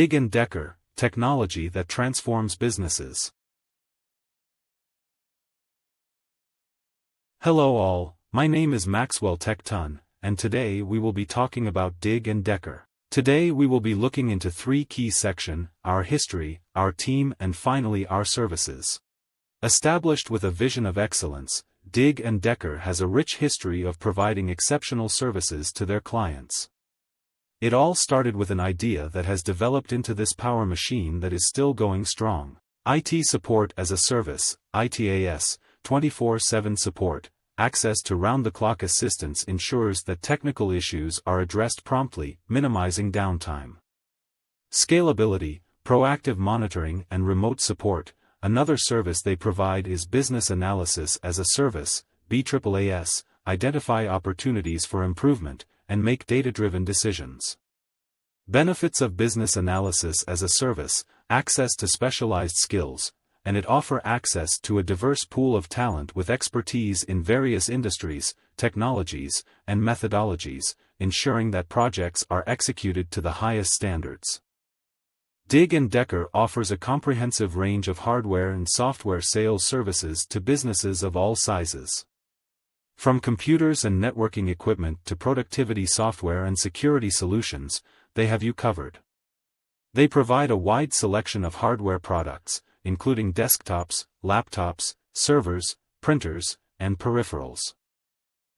DECKER, technology that transforms businesses. Hello all, my name is Maxwell Tech-Ton, and today we will be talking about DECKER. Today we will be looking into three key sections: our history, our team, and finally our services. Established with a vision of excellence, DECKER has a rich history of providing exceptional services to their clients. It all started with an idea that has developed into this power machine that is still going strong. IT support as a service, ITaaS, 24/7 support, access to round-the-clock assistance ensures that technical issues are addressed promptly, minimizing downtime. Scalability, proactive monitoring and remote support. Another service they provide is business analysis as a service, BAAS, identify opportunities for improvement, and make data-driven decisions. Benefits of business analysis as a service, access to specialized skills, and it offers access to a diverse pool of talent with expertise in various industries, technologies, and methodologies, ensuring that projects are executed to the highest standards. DECKER offers a comprehensive range of hardware and software sales services to businesses of all sizes. From computers and networking equipment to productivity software and security solutions, they have you covered. They provide a wide selection of hardware products, including desktops, laptops, servers, printers, and peripherals.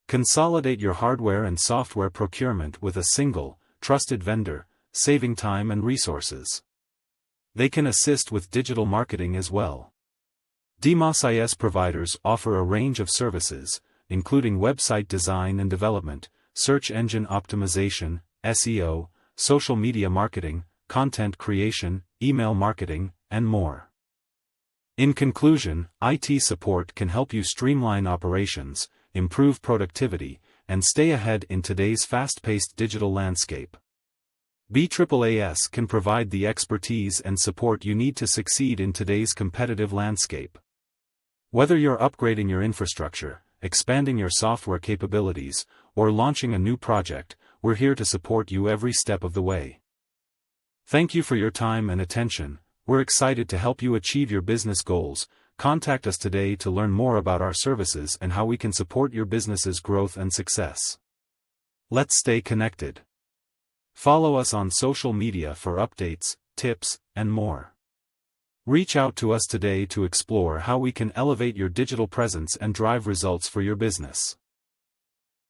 Consolidate your hardware and software procurement with a single, trusted vendor, saving time and resources. They can assist with digital marketing as well. DECKER providers offer a range of services, including website design and development, search engine optimization, SEO, social media marketing, content creation, email marketing, and more. In conclusion, IT support can help you streamline operations, improve productivity, and stay ahead in today's fast-paced digital landscape. BAAS can provide the expertise and support you need to succeed in today's competitive landscape. Whether you're upgrading your infrastructure, expanding your software capabilities, or launching a new project, we're here to support you every step of the way. Thank you for your time and attention. We're excited to help you achieve your business goals. Contact us today to learn more about our services and how we can support your business's growth and success. Let's stay connected. Follow us on social media for updates, tips, and more. Reach out to us today to explore how we can elevate your digital presence and drive results for your business.